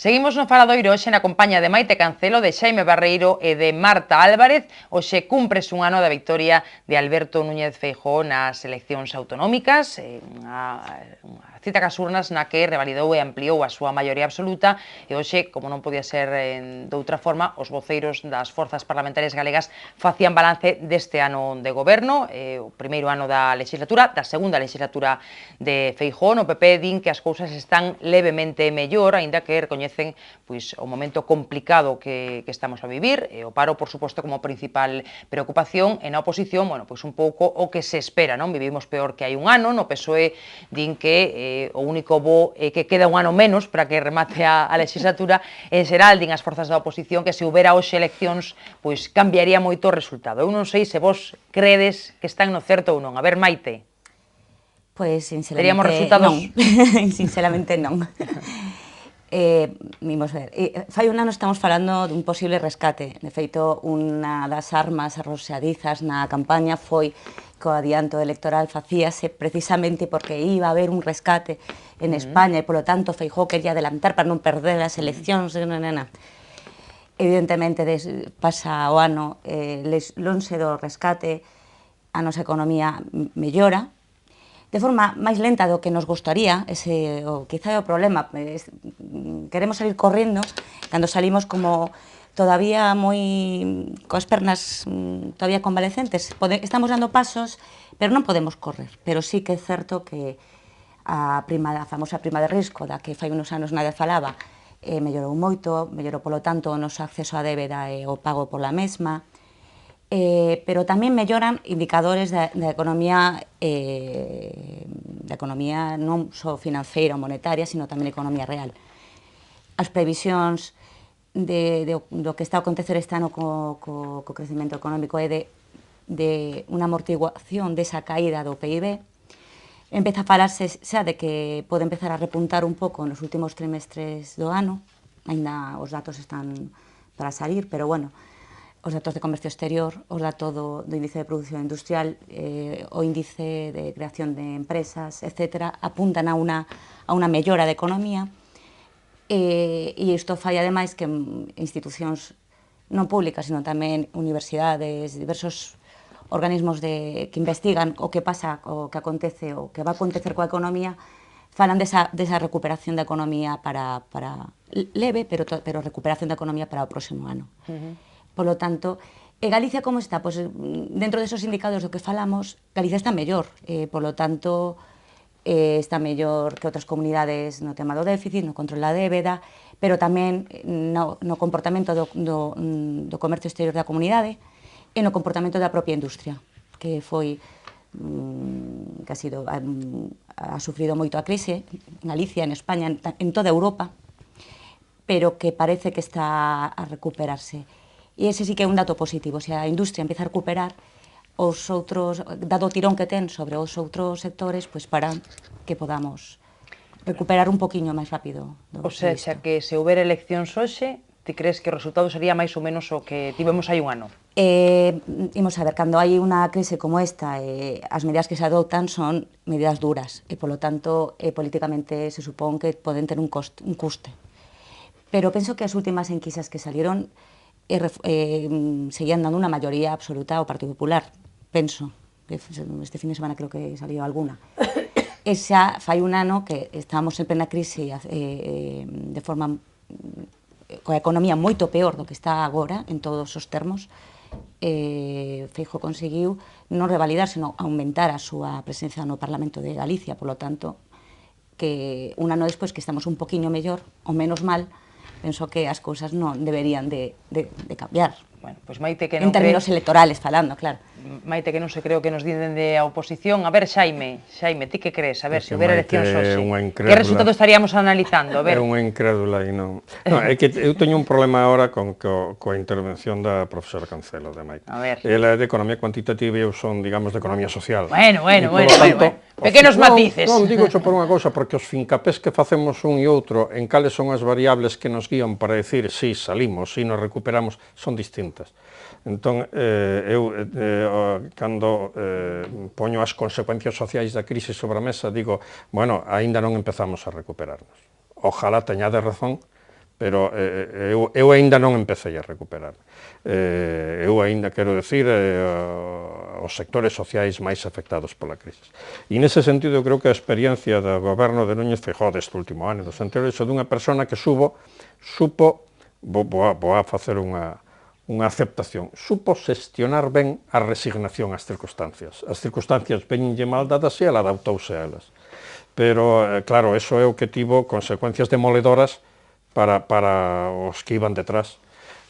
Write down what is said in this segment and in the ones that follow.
Seguimos no Faladoiro hoxe na compañía de Maite Cancelo, de Xaime Barreiro e de Marta Álvarez. Hoxe cúmprese un ano da victoria de Alberto Núñez Feijóo nas eleccións autonómicas, unha cita cas urnas na que revalidou e ampliou a súa maioría absoluta, e hoxe, como non podía ser de outra forma, os voceiros das forzas parlamentarias galegas facían balance deste ano de goberno, o primeiro ano da legislatura, da segunda legislatura de Feijóo. No PP din que as cousas están levemente mellor, aínda que recoñecen pois o momento complicado que estamos a vivir, e o paro, por suposto, como principal preocupación, e na oposición, bueno, pois un pouco o que se espera, non? Vivimos peor que hai un ano. No PSOE din que o único bo é que queda un ano menos para que remate a legislatura. En xeral, din as forzas da oposición que se houbera hoxe eleccións, pois cambiaría moito o resultado. Eu non sei se vos credes que están no certo ou non. A ver, Maite. Pois, sinceramente, teríamos resultados? non. Sinceramente, non. Vimos ver, fai un ano estamos falando dun posible rescate. De feito, unha das armas arroxadizas na campaña foi que o adianto electoral facíase precisamente porque iba a haber un rescate en España e, polo tanto, Feijóo quería adelantar para non perder as eleccións. Evidentemente, pasa o ano, lonxe do rescate, a nosa economía mellora, de forma máis lenta do que nos gustaría. Quizá é o problema, queremos salir correndo, cando salimos como todavía moi coas pernas todavía convalecentes. Estamos dando pasos, pero non podemos correr. Pero sí que é certo que a famosa prima de risco, da que fai uns anos nadie falaba, mellorou moito, mellorou polo tanto o noso acceso á débeda e o pago pola mesma, pero tamén melloran indicadores da economía non só financeira ou monetaria, sino tamén economía real. As previsións do que está a acontecer este ano co crecemento económico é de unha amortiguación desa caída do PIB. Empeza a falarse xa de que pode empezar a repuntar un pouco nos últimos trimestres do ano, ainda os datos están para salir, pero bueno, os datos de comercio exterior, os datos do índice de produción industrial, o índice de creación de empresas, etc., apuntan a unha mellora de economía, e isto fai, ademais, que institucións non públicas, sino tamén universidades, diversos organismos que investigan o que pasa, o que acontece, o que va a acontecer coa economía, falan desa recuperación da economía para leve, pero recuperación da economía para o próximo ano. Polo tanto, Galicia como está? Pois, dentro desos indicadores do que falamos, Galicia está mellor, polo tanto, está mellor que outras comunidades no tema do déficit, no control da débeda, pero tamén no comportamento do comercio exterior da comunidade e no comportamento da propia industria, que foi ha sufrido moito a crise en Galicia, en España, en toda Europa, pero que parece que está a recuperarse. E ese sí que é un dato positivo. Se a industria empieza a recuperar, os outros, dado o tirón que ten sobre os outros sectores, pois para que podamos recuperar un poquinho máis rápido. O sea, que se houbera eleccións hoxe, ti crees que o resultado sería máis ou menos o que tivemos hai un ano? Imos a ver, cando hai unha crise como esta, as medidas que se adoptan son medidas duras, e polo tanto, políticamente se supón que poden ter un custe. Pero penso que as últimas enquisas que salieron seguían dando unha maioría absoluta ao Partido Popular. Penso, que este fin de semana creo que salió alguna. E xa fai un ano que estábamos en plena crise de forma coa economía moito peor do que está agora, en todos os termos. Feijóo conseguiu non revalidar, senón aumentar a súa presencia no Parlamento de Galicia. Polo tanto, que un ano despois que estamos un poquinho mellor, ou menos mal, penso que as cousas non deberían de cambiar. Bueno, pois Maite que non en términos electorales falando, claro. Maite que non se creo que nos dicen de a oposición. A ver, Xaime, ti que crees? A ver, se houbera eleccións hoxe, que resultado estaríamos analizando? A ver. É unha incrédula e non... É que eu teño un problema agora coa intervención da profesora Cancelo, de Maite. A ver. Ela é de economía cuantitativa e eu son, digamos, de economía social. Bueno. Pequenos matices. Non, digo xo por unha cousa, porque os fincapés que facemos un e outro en cales son as variables que nos guían para decir si salimos, si nos recuperamos, son distintas. Entón, eu, cando poño as consecuencias sociais da crise sobre a mesa, digo, bueno, aínda non empezamos a recuperarnos. Ojalá teñade razón, pero eu aínda non empecé a recuperar. Eu aínda quero decir os sectores sociais máis afectados pola crise. E nese sentido eu creo que a experiencia do goberno de Núñez Feijóo deste último ano, dos anteriores, é dunha persona que supo, vou a facer unha aceptación, supo xestionar ben a resignación ás circunstancias. As circunstancias veñenlle mal dadas e ela adaptouse a elas. Pero, claro, eso é o que tivo consecuencias demoledoras para os que iban detrás.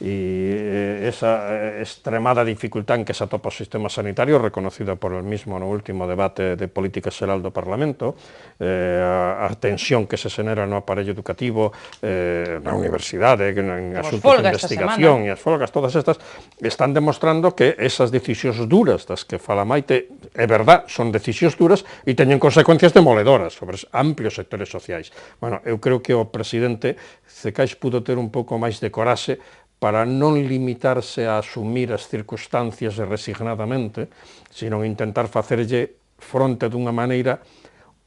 E esa extremada dificultad en que se atopa o sistema sanitario, reconocida por el mismo no último debate de política xeral do Parlamento, a tensión que se xenera no aparello educativo, na universidade, en asuntos de investigación e as folgas, todas estas, están demostrando que esas decisións duras das que fala Maite, é verdad, son decisións duras e teñen consecuencias demoledoras sobre amplios sectores sociais. Bueno, eu creo que o presidente Cecais pudo ter un pouco máis de coraxe para non limitarse a asumir as circunstancias resignadamente, sino intentar facerlle fronte dunha maneira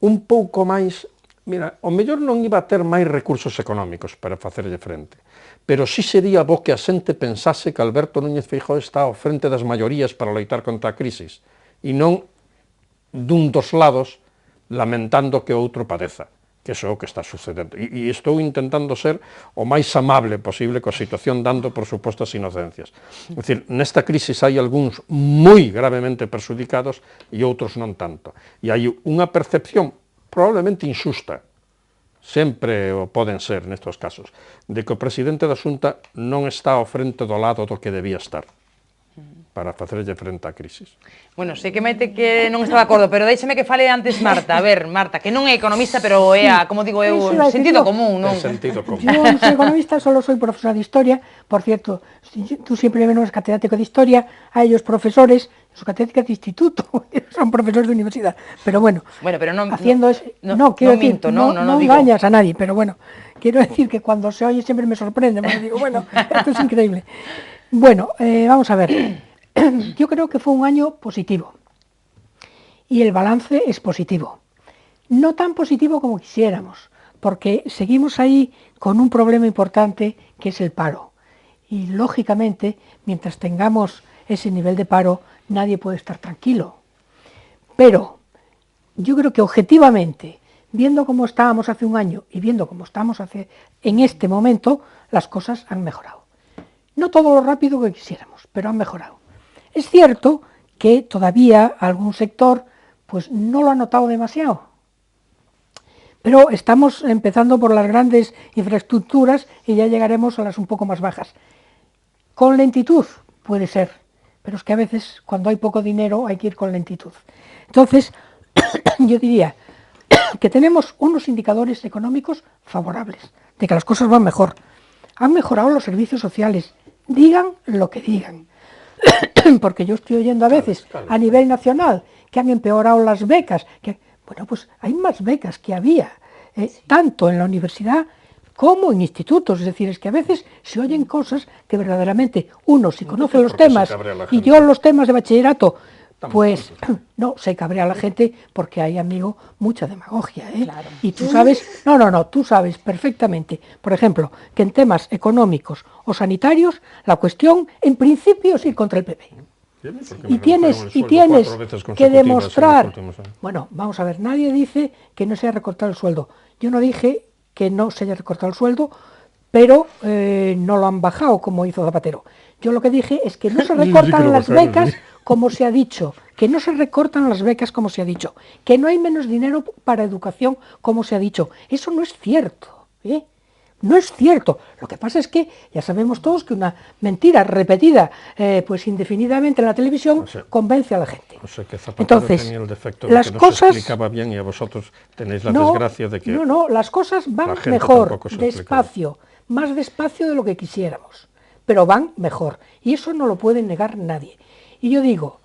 un pouco máis... Mira, o mellor non iba a ter máis recursos económicos para facerlle frente, pero sí sería bo que a xente pensase que Alberto Núñez Feijóo está ao frente das maiorías para loitar contra a crisis, e non dun dos lados lamentando que outro padeza, que iso é o que está sucedendo. E estou intentando ser o máis amable posible coa situación, dando, por suposto, as inocencias. É dicir, nesta crisis hai algúns moi gravemente perjudicados e outros non tanto. E hai unha percepción probablemente injusta, sempre o poden ser nestes casos, de que o presidente da Xunta non está ao frente do lado do que debía estar para facerlle frente á crisis. Bueno, sei que Maite que non está de acordo, pero déixame que fale antes Marta. A ver, Marta, que non é economista, pero é, como digo eu, sentido común, non? Sentido común. Yo non soy economista, solo soy profesora de historia. Por cierto, tú siempre me nombras catedrático de historia, a ellos profesores, son catedráticas de instituto, son profesores de universidad. Pero bueno, pero non, haciendo quiero decir, no engañas a nadie, pero bueno, quiero decir que cuando se oye siempre me sorprende, porque digo, bueno, esto es increíble. Bueno, vamos a ver. Yo creo que fue un año positivo y el balance es positivo. No tan positivo como quisiéramos, porque seguimos ahí con un problema importante que es el paro. Y lógicamente, mientras tengamos ese nivel de paro, nadie puede estar tranquilo. Pero yo creo que objetivamente, viendo cómo estábamos hace un año y viendo cómo estamos en este momento, las cosas han mejorado. No todo lo rápido que quisiéramos, pero han mejorado. Es cierto que todavía algún sector pues no lo ha notado demasiado, pero estamos empezando por las grandes infraestructuras y ya llegaremos a las un poco más bajas. Con lentitud puede ser, pero es que a veces cuando hay poco dinero hay que ir con lentitud. Entonces, yo diría que tenemos unos indicadores económicos favorables, de que las cosas van mejor. Han mejorado los servicios sociales, digan lo que digan. Porque yo estoy oyendo a veces a nivel nacional que han empeorado las becas. Bueno, pues hay más becas que había, tanto en la universidad como en institutos. Es decir, es que a veces se oyen cosas que verdaderamente uno, si conoce los temas, y yo los temas de bachillerato, pues no, se cabrea la gente porque hay, amigo, mucha demagogia, ¿eh? Claro. Y tú sabes, tú sabes perfectamente, por ejemplo, que en temas económicos o sanitarios, la cuestión en principio es ir contra el PP. Y tienes que demostrar, bueno, vamos a ver, nadie dice que no se haya recortado el sueldo. Yo no dije que no se haya recortado el sueldo, pero no lo han bajado como hizo Zapatero. Yo lo que dije es que no se recortan las becas como se ha dicho, que no se recortan las becas como se ha dicho, que no hay menos dinero para educación como se ha dicho. Eso no es cierto, ¿eh? No es cierto. Lo que pasa es que ya sabemos todos que una mentira repetida pues indefinidamente en la televisión convence a la gente. O sea, que Zapatero entonces, tenía el defecto las de que cosas, no se explicaba bien y a vosotros tenéis la desgracia de que... No, las cosas van mejor, despacio, más despacio de lo que quisiéramos, pero van mejor. Y eso no lo puede negar nadie. Y yo digo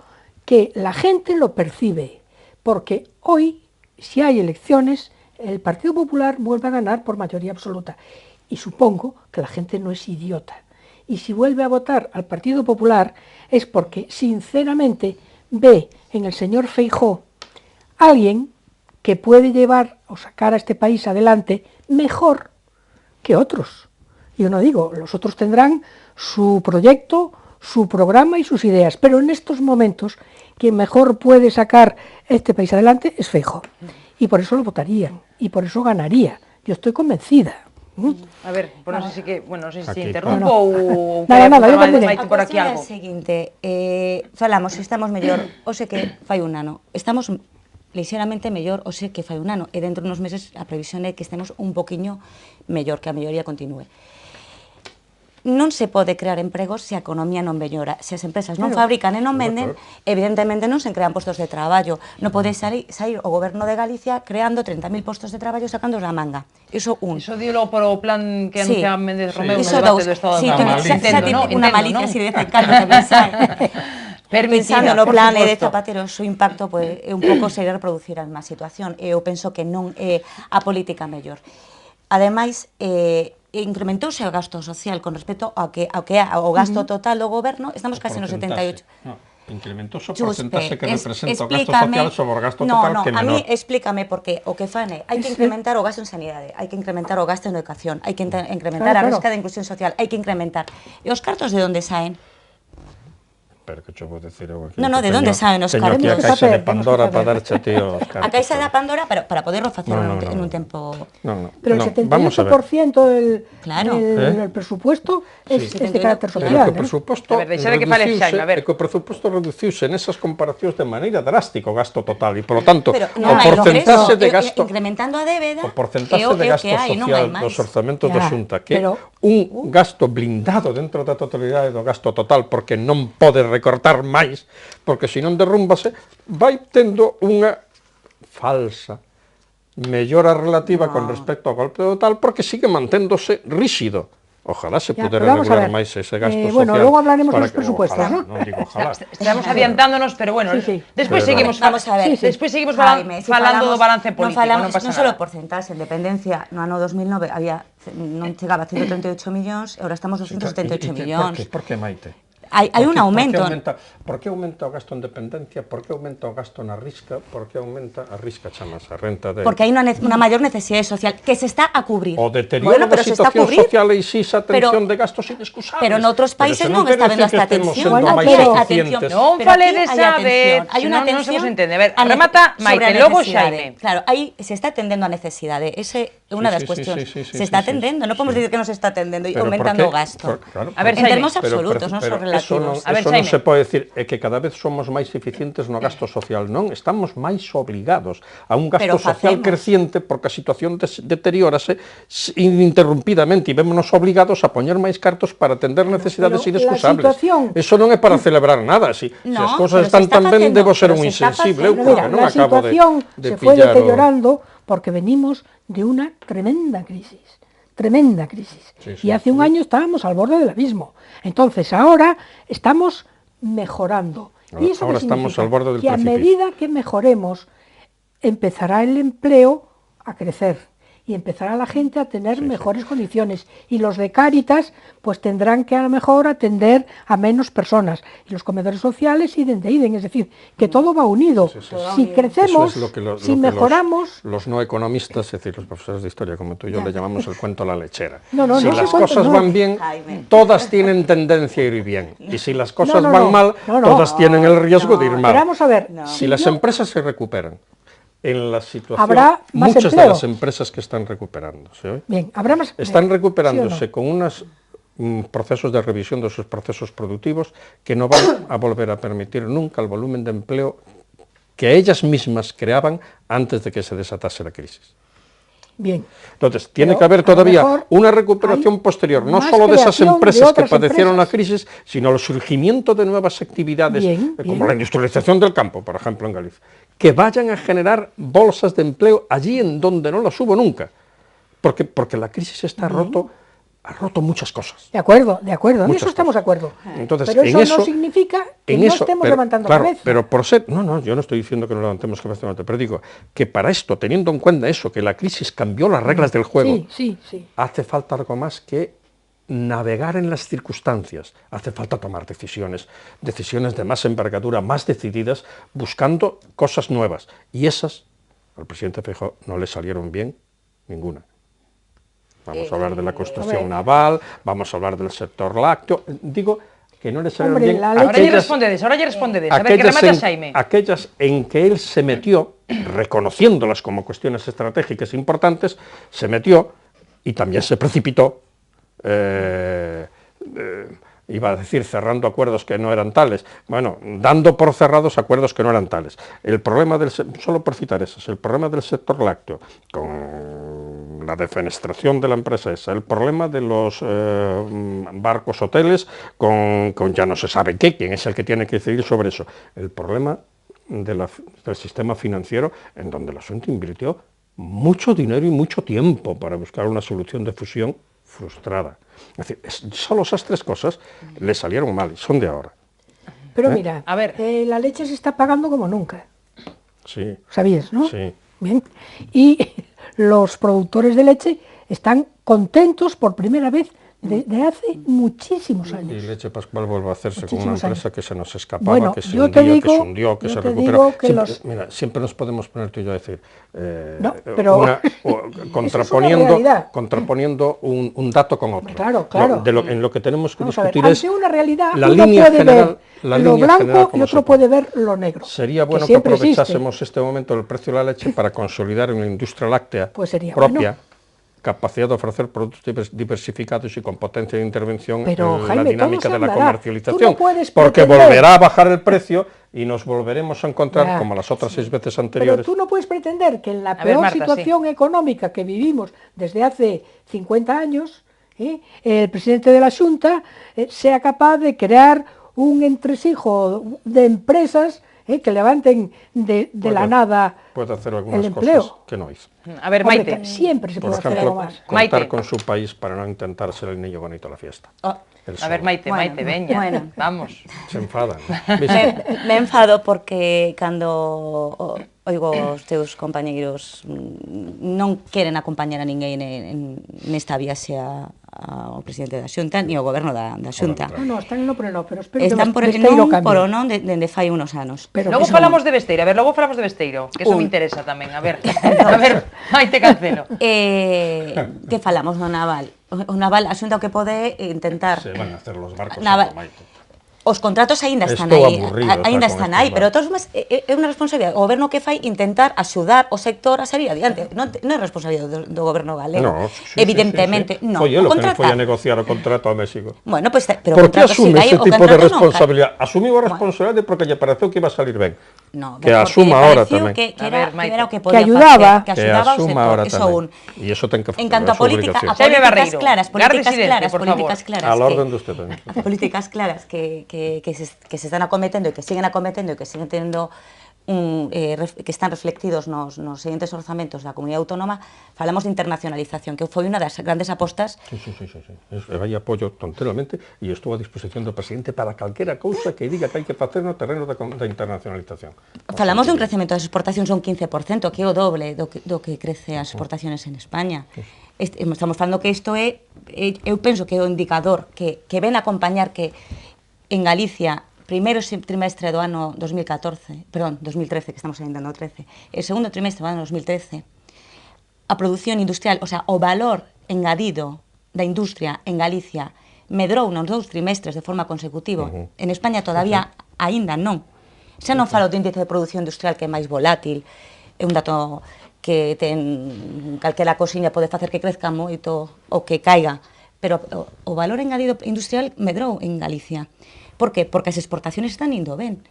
que la gente lo percibe, porque hoy, si hay elecciones, el Partido Popular vuelve a ganar por mayoría absoluta. Y supongo que la gente no es idiota. Y si vuelve a votar al Partido Popular es porque, sinceramente, ve en el señor Feijóo alguien que puede llevar o sacar a este país adelante mejor que otros. Yo no digo, los otros tendrán su proyecto, su programa y sus ideas, pero en estos momentos quien mejor puede sacar este país adelante es Feijóo. Y por eso lo votarían, y por eso ganaría. Yo estoy convencida. A ver, pues non sei se que, bueno, non sei se Aquí. interrompo ou Nada, que eu terminei. Maite por aquí A algo. cuestión é a seguinte, falamos, estamos mellor, o sei que fai un ano, estamos lixeramente mellor, o sei que fai un ano, e dentro de uns meses a previsión é que estemos un poquiño mellor, que a melloría continúe. Non se pode crear empregos se a economía non mellora. Se as empresas non fabrican e non venden, evidentemente non se crean postos de traballo. Non pode sair o goberno de Galicia creando 30.000 postos de traballo sacando da manga. Iso un. Iso dilo polo plan que anuncia Méndez Romeu no Iso debate dous. do Estado Sí, da Nación. xa ten unha malicia así de vez en cando tamén sae. Pensando no plan de Zapatero, o seu impacto é un pouco sería reproducir a mesma situación. Eu penso que non é a política mellor. Ademais, incrementouse o gasto social con respecto ao que é o gasto total do goberno, estamos casi no 78. No, incrementouse o porcentaxe que representa o gasto social sobre o gasto total que é menor. A mí explícame porque o que fane, hai que incrementar o gasto en sanidade, hai que incrementar o gasto en educación, hai que incrementar a risca de inclusión social, hai que incrementar. E os cartos de onde saen? Pero que cho vou decir eu aquí. No, de onde saen os cartos? Teño aquí a caixa de Pandora para darche, tío, os cartos. A caixa da Pandora para poderlo facer en un tempo... No, Pero el 78% del presupuesto es de carácter social. O presuposto reduciuse nesas comparacións de maneira drástica o gasto total e, polo tanto, o porcentaxe de gasto... Incrementando a débeda... O porcentaxe de gasto social dos orzamentos da Xunta, que é un gasto blindado dentro da totalidade do gasto total, porque non pode recortar máis, porque senón derrúmbase, vai tendo unha falsa mellora relativa con respecto ao golpe total, porque sigue manténdose rígido. Ojalá se pudera regular máis ese gasto social. Bueno, logo hablaremos dos presupuestos, ¿no? Non digo ojalá. Estamos adiantándonos, pero bueno, despois seguimos falando do balance político, non pasa nada. Non só porcentaxe, en dependencia, no ano 2009 non chegaba a 138 millóns, e agora estamos nos 178 millóns. Por que, Maite? Hai un aumento. Por que aumenta o gasto en dependencia? Por que aumenta o gasto na risca? Por que aumenta a risca, chamas, a renta de... Porque hai unha maior necesidade social que se está a cubrir. O deterioro da situación social e xisa atención de gastos inexcusables. Pero noutros países non está vendo esta atención. Non faledes a ver, non se vos entende. A ver, remata Maite, logo Xaime. Claro, aí se está atendendo a necesidade. Ese é unha das cuestións. Se está atendendo, non podemos dicir que non se está atendendo e aumentando o gasto. A ver, en termos absolutos, non son relativos. Eso non se pode decir, é que cada vez somos máis eficientes no gasto social, non? Estamos máis obligados a un gasto social creciente porque a situación deteriórase ininterrumpidamente e vémonos obligados a poñer máis cartos para atender necesidades inexcusables. Eso non é para celebrar nada, se as cousas están tan ben, debo ser un insensible, eu porque non acabo de pillar. Se fue deteriorando porque venimos de una tremenda crisis. Y hace un año estábamos al borde del abismo. Entonces ahora estamos mejorando. Y eso ahora estamos al borde del precipicio. Que a medida que mejoremos, empezará el empleo a crecer y empezará la gente a tener mejores condiciones. Y los de Cáritas pues tendrán que a lo mejor atender a menos personas. Y los comedores sociales iden de iden, es decir, que todo va unido. Si crecemos, si mejoramos... Los no economistas, es decir, los profesores de historia como tú y yo, le llamamos el cuento a la lechera. Si las cosas van bien, todas tienen tendencia a ir bien. Y si las cosas van mal, todas tienen el riesgo de ir mal. Pero vamos a ver. Si las empresas se recuperan, en la situación, habrá más muchas empleo. De las empresas que están recuperándose, bien, habrá más están recuperándose con unos procesos de revisión de sus procesos productivos que no van a volver a permitir nunca el volumen de empleo que ellas mismas creaban antes de que se desatase la crisis. Bien. Entonces, tiene que haber todavía una recuperación posterior, no solo de esas empresas que padecieron la crisis, sino el surgimiento de nuevas actividades, como la industrialización del campo, por ejemplo, en Galicia, que vayan a generar bolsas de empleo allí en donde no las hubo nunca. Porque la crisis ha roto muchas cosas. De acuerdo, en eso estamos de acuerdo. Entonces, pero eso no significa que no estemos levantando cabeza. Pero por ser, yo no estoy diciendo que no levantemos cabeza, pero digo que para esto, teniendo en cuenta eso, que la crisis cambió las reglas del juego, hace falta algo más que navegar en las circunstancias, hace falta tomar decisiones de más envergadura, más decididas, buscando cosas nuevas. Y esas, al presidente Feijóo no le salieron bien ninguna. Vamos a hablar de la construcción naval, vamos a hablar del sector lácteo. Digo que no le salieron bien ahora ya respondedes, a ver, que remata Xaime. Aquellas en que él se metió, reconociéndolas como cuestiones estratégicas importantes, se metió y también se precipitó, iba a decir cerrando acuerdos que no eran tales, bueno, dando por cerrados acuerdos que no eran tales. El problema solo por citar esos, el problema del sector lácteo, con la defenestración de la empresa esa, el problema de los barcos hoteles, con ya no se sabe qué, quién es el que tiene que decidir sobre eso, el problema del sistema financiero, en donde el asunto invirtió mucho dinero y mucho tiempo para buscar una solución de fusión frustrada. Es decir, solo esas tres cosas le salieron mal y son de ahora. Pero mira, a ver, la leche se está pagando como nunca. Sí. ¿Sabías, no? Sí. Bien. Y los productores de leche están contentos por primera vez de hace muchísimos años. Y Leche Pascual vuelve a hacerse con una empresa que se nos escapaba, bueno, que se hundía, que se hundió, que se recuperó. Mira, siempre nos podemos poner tú y yo a decir, contraponiendo un dato con otro. Claro, claro. En lo que tenemos que discutir es una realidad, la línea general, lo blanco y otro puede ver lo negro. Sería bueno que aprovechásemos este momento del precio de la leche para consolidar una industria láctea propia, capacidad de ofrecer productos diversificados y con potencia de intervención en la dinámica de la comercialización, porque volverá a bajar el precio y nos volveremos a encontrar como las otras 6 veces anteriores. Pero tú no puedes pretender que en la peor situación económica que vivimos desde hace 50 años, el presidente de la Xunta sea capaz de crear un entresijo de empresas que levanten de la nada puede hacer algunas el empleo. Cosas que no hizo. A ver, Maite. Hombre, siempre se puede hacer algo más. Contar con su país para no intentar ser el niño bonito de la fiesta. A ver, Maite, veña, vamos. Se enfadan. Me enfado porque cando oigo os teus compañeiros non queren acompañar a ninguén nesta viaxe ao presidente da Xunta ni ao goberno da Xunta. No, están no, pero espero están por Besteiro non, por o non, dende fai unos anos. Logo falamos de Besteiro, que eso me interesa tamén, a ver, Maite Cancelo. Que falamos no naval? O naval, a Xunta o que pode intentar... Se van a hacer los barcos Maite. Os contratos aínda están aí, pero todos é unha responsabilidade o goberno que fai intentar axudar o sector a salir adiante, non é responsabilidade do goberno galego, evidentemente. Non, foi el o que non foi a negociar o contrato a México. Bueno, pues, pero por que asume ese tipo de responsabilidade? Asumiu a responsabilidade porque lle pareceu que iba a salir ben. Que asuma ahora tamén. Que era o que podía facer, que axudaba ao sector, eso un. E iso ten que facer. En canto a políticas claras, políticas claras que se están acometendo e que siguen acometendo e que siguen tendo que están reflectidos nos seguintes orzamentos da comunidade autónoma, falamos de internacionalización, que foi unha das grandes apostas. Sí. Vai apoio tonteramente e estou a disposición do presidente para calquera cousa que diga que hai que facer no terreno da internacionalización. Falamos de un crecemento das exportacións un 15%, que é o doble do que crece as exportacións en España. Estamos falando que isto é, eu penso que é o indicador que ven a acompañar que en Galicia, primeiro trimestre do ano 2013, que estamos ainda no 13, el segundo trimestre do ano 2013, a produción industrial, o sea, o valor engadido da industria en Galicia medrou nos 2 trimestres de forma consecutiva. En España todavía aínda non. Xa non falo do índice de produción industrial que é máis volátil, é un dato que ten calquera cosiña pode facer que crezca moito ou que caiga, pero o valor engadido industrial medrou en Galicia. Por qué? Porque as exportaciones están indo ben.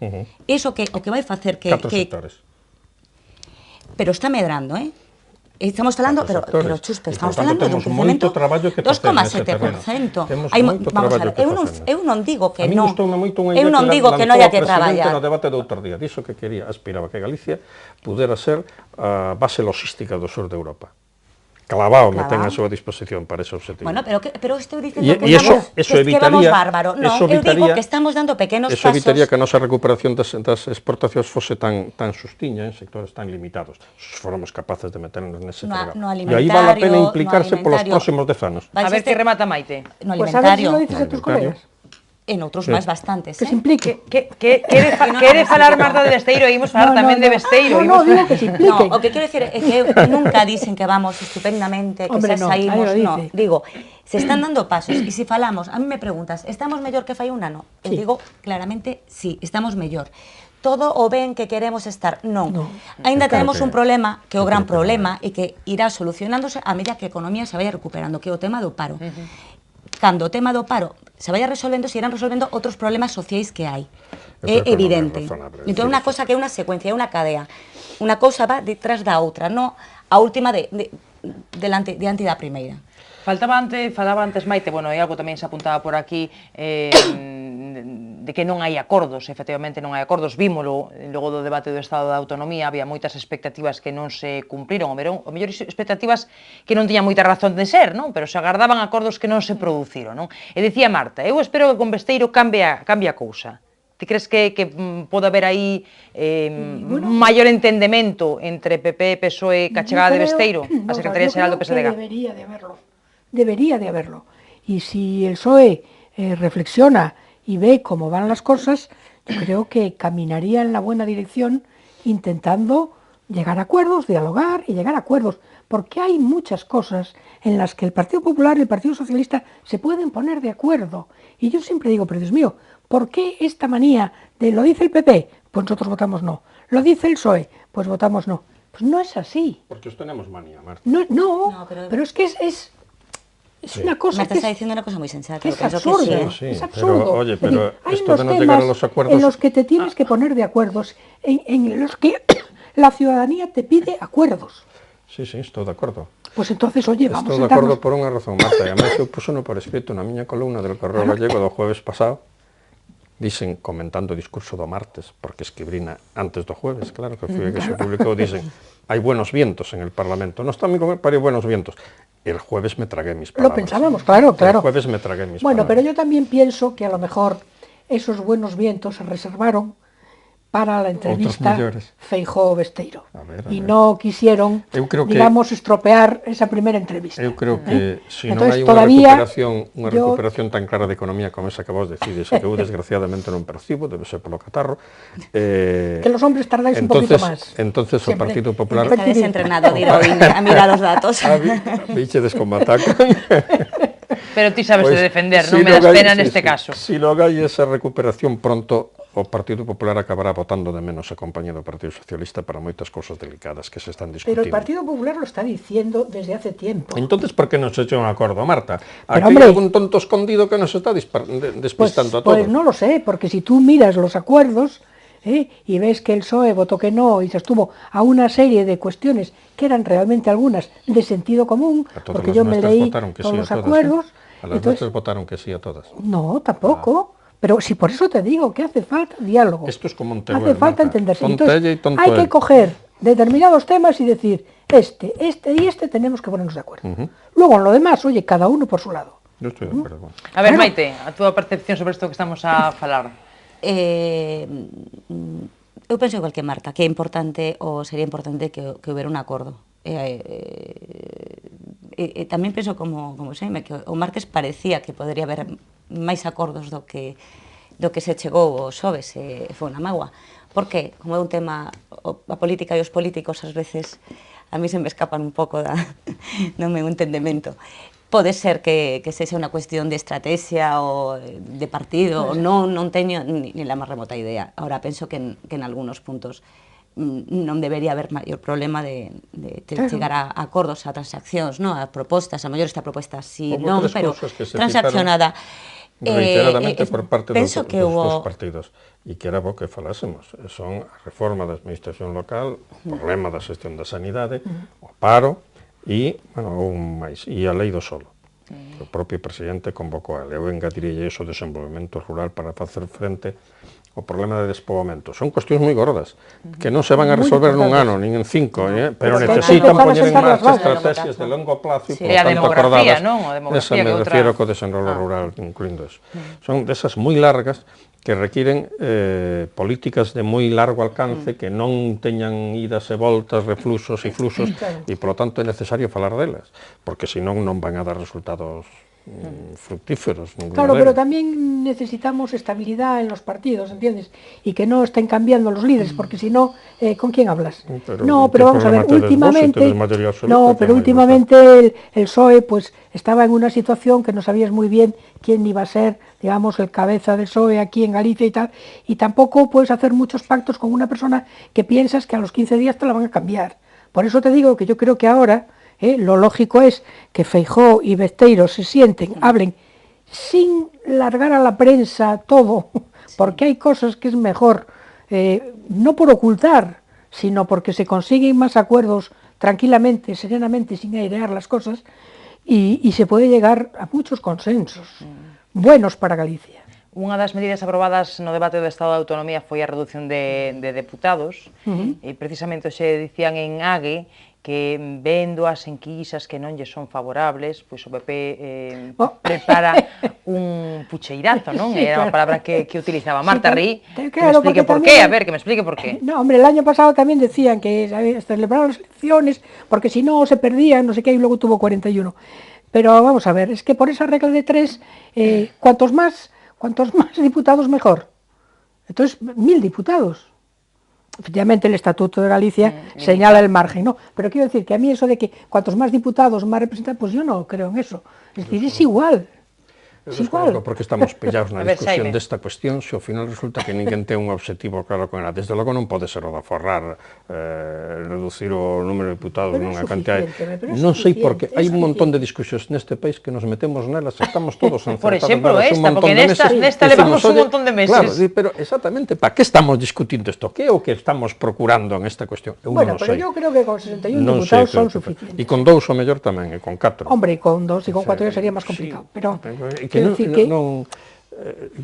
Iso o que vai facer que... 4 sectores. Pero está medrando, Estamos falando, pero Chuspe, estamos falando de un crecemento 2,7%. Vamos a ver, eu non digo que non. Eu non digo que non haya que traballar. No debate do outro día, dixo que aspiraba que Galicia pudera ser a base logística do sur de Europa. Clavao me ten a súa disposición para ese objetivo. Bueno, pero estou dicendo que vamos bárbaro. Non, eu digo que estamos dando pequenos pasos. Eso evitaría que a nosa recuperación das exportacións fose tan sustiña en sectores tan limitados. Se fóramos capaces de meternos nese programa. E aí vale a pena implicarse polos próximos 10 anos. A ver que remata Maite. No alimentario. Pues a ver si lo dices a tus colegas. e noutros máis bastantes. Que se implique. Quere falar Marta de Besteiro e imos falar tamén de Besteiro. No, digo que se implique. No, o que quero dicir é que nunca dicen que vamos estupendamente, que Hombre, xa saímos, no, digo, se están dando pasos, e se falamos, a mí me preguntas, estamos mellor que fai un ano? Eu digo claramente, sí, estamos mellor. Todo o ben que queremos estar, non. Aínda temos un problema, que é o gran problema, e que irá solucionándose a medida que a economía se vaya recuperando, que é o tema do paro. Cando o tema do paro se vaya resolvendo, se irán resolvendo outros problemas sociais que hai. É evidente. Entón, é unha cosa que é unha secuencia, é unha cadea. Unha cousa va detrás da outra, non a última diante da primeira. Falaba antes Maite, bueno, e algo tamén se apuntaba por aquí, de que non hai acordos, efectivamente non hai acordos, vímolo, logo do debate do Estado da Autonomía, había moitas expectativas que non se cumpriron, o mellor expectativas que non tiñan moita razón de ser, non? Pero se agardaban acordos que non se produciron, non? E dicía Marta, eu espero que con Besteiro cambie a cousa. Ti crees que pode haber aí maior entendemento entre PP, PSOE e a chegada de Besteiro a Secretaría Xeral do PSDG? Debería de haberlo. Y si el PSOE reflexiona y ve cómo van las cosas, yo creo que caminaría en la buena dirección intentando llegar a acuerdos, dialogar y llegar a acuerdos, porque hay muchas cosas en las que el Partido Popular y el Partido Socialista se pueden poner de acuerdo. Y yo siempre digo, pero Dios mío, ¿por qué esta manía de lo dice el PP? Pues nosotros votamos no. Lo dice el PSOE, pues votamos no. Pues no es así. Porque os tenemos manía, Marta. No, pero es que es una cosa Marta está diciendo una cosa muy sensata. Es absurdo, sí, es absurdo. Pero, oye, pero hay esto de no unos llegar a temas los acuerdos... en los que te tienes que poner de acuerdos, en los que la ciudadanía te pide acuerdos. Sí, estou de acordo. Pues entonces, oye, vamos a sentarnos... Estou de acordo por unha razón, Marta, e además eu puxo no por escrito na miña columna del Correo Gallego do jueves pasado, dicen, comentando o discurso do martes, porque escribrina antes do jueves, claro, que foi que se publicou, dicen, hai buenos vientos en el Parlamento, non está mi comentario buenos vientos. El jueves me tragué mis palabras. Lo pensábamos, claro. El jueves me tragué mis palabras. Bueno, pero yo también pienso que a lo mejor esos buenos vientos se reservaron para la entrevista Feijóo-Besteiro. Y no quisieron, digamos, estropear esa primera entrevista. Eu creo que se non hai unha recuperación tan clara de economía como esa que vos decides, que eu desgraciadamente non percibo, debe ser polo catarro. Que los hombres tardáis un poquito más. Entonces o Partido Popular... Está desentrenado de ir a mirar os datos. Bichedes como atacan. Pero ti sabes de defender, non me das pena neste caso. Si logo hai esa recuperación pronto, o Partido Popular acabará votando de menos a compañía do Partido Socialista para moitas cousas delicadas que se están discutindo. Pero el Partido Popular lo está diciendo desde hace tiempo. Entonces, ¿por qué no se echa un acuerdo, Marta? Pero, ¿Aquí hay algún tonto escondido que nos está despistando a todos? Pues no lo sé, porque si tú miras los acuerdos y ves que el PSOE votó que no y se estuvo a una serie de cuestiones que eran realmente algunas de sentido común, porque yo me leí todos los acuerdos. A las nuestras votaron que sí a todas. No, tampoco. Pero si por eso te digo que hace falta diálogo. Esto es como un Teruel, hace falta entenderse. Entonces, hay que él. coger determinados temas y decir, este y este tenemos que ponernos de acuerdo. Luego, en lo demás, oye, cada uno por su lado. Yo estoy de acuerdo. A ver, Maite, a túa percepción sobre isto que estamos a falar. Eu penso igual que Marta, que é importante, ou sería importante que houbera un acordo. Tamén penso como Xaime, que o martes parecía que podría haber máis acordos do que se chegou o xoves, foi unha mágoa. Porque, como é un tema, a política e os políticos ás veces a mí se me escapan un pouco do meu entendemento. Pode ser que sexa unha cuestión de estrategia ou de partido, non teño ni la máis remota idea. Ahora, penso que en algúns puntos non debería haber maior problema de chegar a acordos, a transaccións, a propostas, a mellor esta proposta sí, non, pero transaccionada. Reiteradamente por parte dos partidos, e que era bo que falásemos, son a reforma da administración local, o problema da xestión da sanidade, o paro e, a lei do solo. O propio presidente convocou a lei. Eu engadiría iso desenvolvemento rural para facer frente ao problema de despoboamento. Son cuestións moi gordas, que non se van a resolver nun ano, nin en 5, pero necesitan poñer en marcha estrategias de longo plazo e, por tanto, acordadas. Esa me refiero co desenrolo rural, incluindo eso. Son desas moi largas que requiren políticas de moi largo alcance que non teñan idas e voltas, refluxos e fluxos, e, polo tanto, é necesario falar delas, porque senón non van a dar resultados fructíferos. Claro, pero también necesitamos estabilidad en los partidos, ¿entiendes? Y que no estén cambiando los líderes, porque si no, ¿con quién hablas? No, pero vamos a ver, últimamente, el PSOE pues estaba en una situación que no sabías muy bien quién iba a ser, digamos, el cabeza del PSOE aquí en Galicia y tal, y tampoco puedes hacer muchos pactos con una persona que piensas que a los 15 días te la van a cambiar. Por eso te digo que yo creo que ahora lo lógico es que Feijóo y Besteiro se sienten, hablen, sin largar a la prensa todo, porque hay cosas que es mejor, no por ocultar, sino porque se consiguen más acuerdos tranquilamente, serenamente, sin airear las cosas, y se puede llegar a muchos consensos buenos para Galicia. Unha das medidas aprobadas no debate do Estado de Autonomía foi a reducción de deputados, e precisamente xe dicían en AGE que vendo as enquisas que non lle son favorables, pois o PP prepara un pucheirazo, non? Sí, Era a palabra que utilizaba Marta Rí, claro, que me explique por qué, a ver, que me explique por qué. No, hombre, el año pasado también decían que celebraron las elecciones porque si no se perdían, no sé qué, y luego tuvo 41. Pero vamos a ver, es que por esa regla de 3, cuantos más diputados mejor. Entonces, 1000 diputados. Efectivamente, el Estatuto de Galicia señala el margen, ¿no? Pero quiero decir que a mí eso de que cuantos más diputados, más representantes, pues yo no creo en eso. Es decir, es igual. Porque estamos pillados na discusión desta cuestión, se ao final resulta que ninguén ten un objetivo claro con ela. Desde logo non pode ser o de aforrar, reducir o número de diputados nunha cantidad. Non sei porque hai un montón de discusións neste país que nos metemos nelas, estamos todos encerrados. Por exemplo, porque nesta levamos un montón de meses. Claro, pero exactamente, para que estamos discutindo isto? Que é o que estamos procurando en esta cuestión? Bueno, pero eu creo que con 61 diputados son suficientes. E con 2 o mellor tamén, e con 4. Hombre, con 2 e con 4 ya sería máis complicado, pero...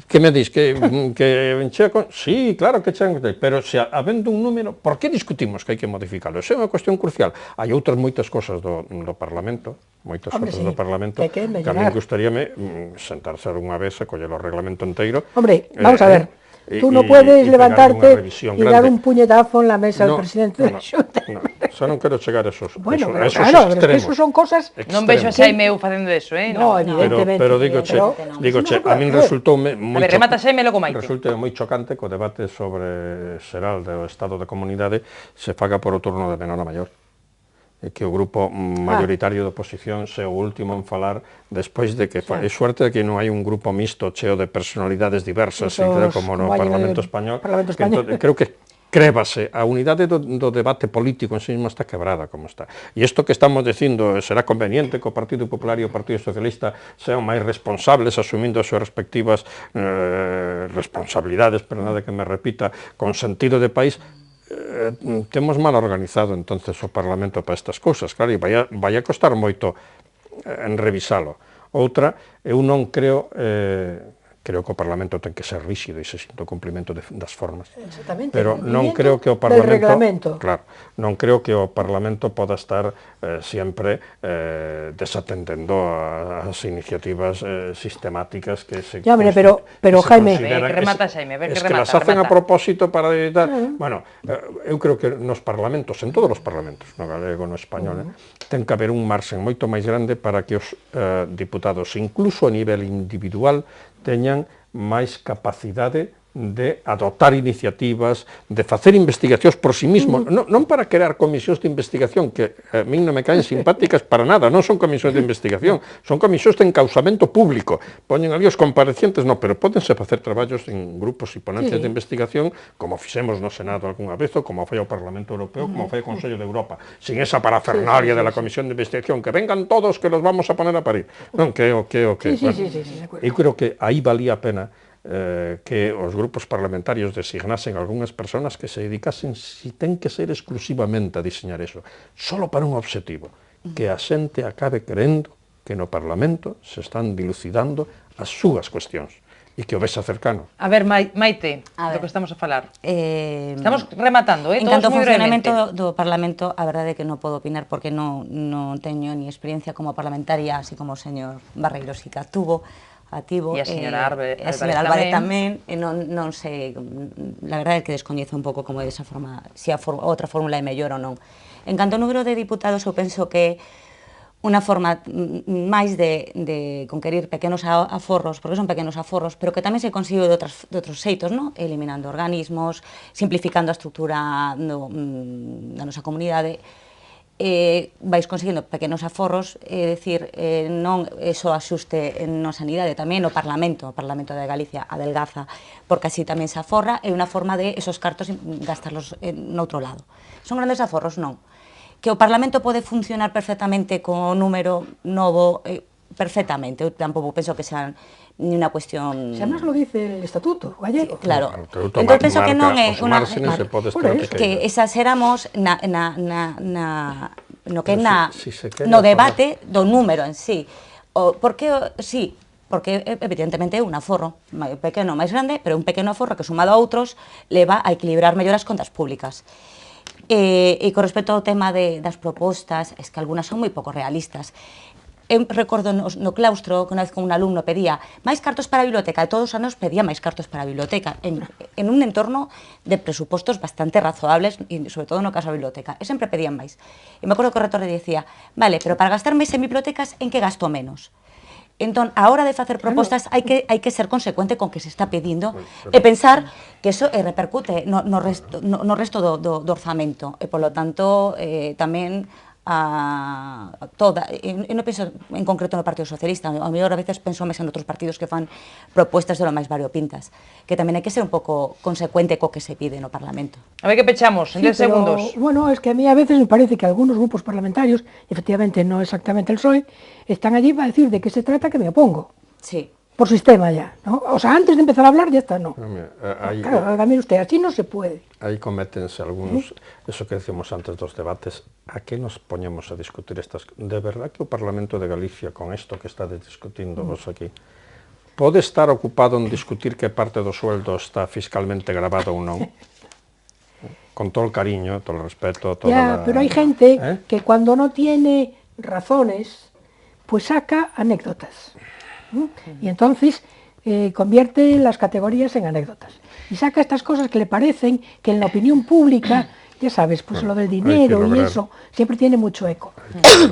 que me dis que enchea con... Sí, claro que chean, pero se habendo un número, por que discutimos que hai que modificarlo? Esa é unha cuestión crucial. Hai outras moitas cosas do Parlamento, que a mí gustaríame sentarse unha vez e coller o reglamento inteiro. Hombre, vamos a ver. Tú no puedes levantarte y dar un puñetazo en la mesa al presidente de la Xunta. Xa non quero chegar a esos bueno, extremos. Pero eso son cosas... Non vexo a Xaime eu facendo eso, No, evidentemente. Pero digoche, a min resultoume moi... A ver, remata Xaime logo Maite. Resulta moi chocante que o debate sobre xeral do Estado de Comunidade se faga por o turno de menor a maior. E que o grupo maioritario da oposición se o último en falar despois de que é suerte de que non hai un grupo mixto cheo de personalidades diversas como no Parlamento Español. Creo que crébase, a unidade do debate político en sí mesmo está quebrada como está. E isto que estamos dicindo, será conveniente que o Partido Popular e o Partido Socialista sean máis responsables, asumindo as súas respectivas responsabilidades, pero nada que me repita, con sentido de país. Temos mal organizado entonces o Parlamento para estas cousas, claro, e vai a costar moito en revisalo. Outra, eu non creo que o Parlamento ten que ser rígido e se sinto o cumprimento das formas. Pero non creo que o Parlamento, claro, non creo que o Parlamento poda estar sempre desatendendo as iniciativas sistemáticas que se pero Jaime, remata Xaime, a ver que remata. Que las hacen a propósito para evitar, bueno, eu creo que nos parlamentos, en todos os parlamentos, no galego, no español, ten que haber un marxen moito máis grande para que os diputados, incluso a nivel individual, teñan máis capacidade de adoptar iniciativas, de facer investigacións por sí mismos, non para crear comisións de investigación, que a min non me caen simpáticas para nada, non son comisións de investigación, son comisións de encausamento público, poñen ali os comparecientes, pero pódense facer traballos en grupos e ponencias de investigación, como fixemos no Senado algunha vez, ou como foi o Parlamento Europeo, como foi o Consello de Europa, sin esa parafernalia de la comisión de investigación, que vengan todos que los vamos a poner a parir. Non, eu creo que aí valía a pena que os grupos parlamentarios designasen algunhas persoas que se dedicasen, si ten que ser exclusivamente a diseñar eso, solo para un objetivo, que a xente acabe creendo que no Parlamento se están dilucidando as súas cuestións e que o vexa cercano. A ver, Maite, do que estamos a falar. Estamos rematando, En canto ao funcionamento do Parlamento, a verdade é que non podo opinar porque non teño ni experiencia como parlamentaria, así como o señor Barreiro sí que ativo, e a señora Álvarez tamén, non sei, la verdade é que descoñezo un pouco como é esa forma, se a outra fórmula é mellor ou non. En canto ao número de diputados, eu penso que unha forma máis de conquerir pequenos aforros, porque son pequenos aforros, pero que tamén se consigue de outros xeitos, non? Eliminando organismos, simplificando a estrutura da nosa comunidade, vais conseguindo pequenos aforros, é dicir, non é só axuste na sanidade, tamén o Parlamento de Galicia adelgaza, porque así tamén se aforra, é unha forma de esos cartos gastarlos noutro lado. Son grandes aforros, non. Que o Parlamento pode funcionar perfectamente con número novo, perfectamente, eu tampouco penso que sea ni unha cuestión... Se además lo dice el Estatuto gallego. Claro, entón penso que non é unha... que exageramos no debate do número en sí. Por que, sí, porque evidentemente é un aforro pequeno máis grande, pero un pequeno aforro que sumado a outros leva a equilibrar mellor as contas públicas. E con respecto ao tema das propostas, es que algunhas son moi pouco realistas. Eu recordo no claustro que unha vez con un alumno pedía máis cartos para a biblioteca, e todos os anos pedía máis cartos para a biblioteca, en un entorno de presupostos bastante razoables, e sobre todo no caso da biblioteca, e sempre pedían máis. E me acordo que o rector le dicía, vale, pero para gastar máis en bibliotecas, en que gasto menos? Entón, a hora de facer propostas hai que ser consecuente con que se está pedindo e pensar que iso repercute no resto do orzamento e, polo tanto, tamén eu non penso en concreto no Partido Socialista, ao mellor a veces penso máis en outros partidos que fan propostas de lo máis variopintas, que tamén hai que ser un pouco consecuente co que se pide no Parlamento. A ver que pechamos, en 10 segundos. Bueno, es que a mí a veces me parece que algunos grupos parlamentarios, efectivamente no exactamente el PSOE, están allí para decir de qué se trata, que me opongo. Sí. Por sistema ya, ¿no? O sea, antes de empezar a hablar ya está, no. Claro, mire usted, así no se puede. Aí cométense algúns, eso que decimos antes dos debates, a que nos poñemos a discutir estas... De verdad que o Parlamento de Galicia, con isto que estades discutindo vos aquí, pode estar ocupado en discutir que parte do sueldo está fiscalmente grabado ou non? Con todo el cariño, todo el respeto, toda pero hay gente que cuando no tiene razones, pues saca anécdotas. Y entonces convierte las categorías en anécdotas. Y saca estas cosas que le parecen que en la opinión pública, ya sabes, pues lo del dinero y eso, siempre tiene mucho eco.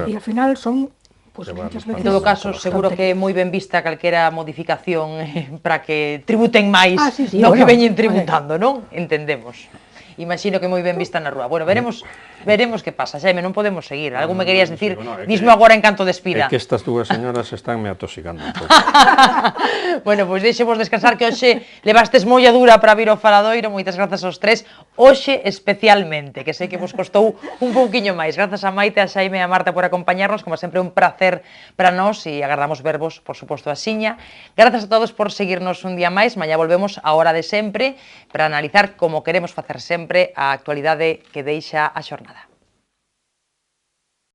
Y al final son... Pues muchas veces... En todo caso, seguro que é moi ben vista calquera modificación para que tributen máis no que veñen tributando, non? Entendemos. Imagino que moi ben vista na rúa. Bueno, veremos que pasa, Xaime, non podemos seguir. Algo me querías dicir, dísmo agora en canto despida. É que estas dúas señoras estánme atosigando un pouco. Bueno, pois deixemos descansar, que hoxe levastes molla dura para vir ao faladoiro. Moitas grazas aos tres, hoxe especialmente, que sei que vos costou un pouquiño máis. Grazas a Maite, a Xaime e a Marta por acompañarnos, como sempre un placer para nós, e agardamos vervos, por suposto, a Xiña. Grazas a todos por seguirnos un día máis. Mañá volvemos a hora de sempre para analizar como queremos facer sempre a actualidade que deixa a xornada.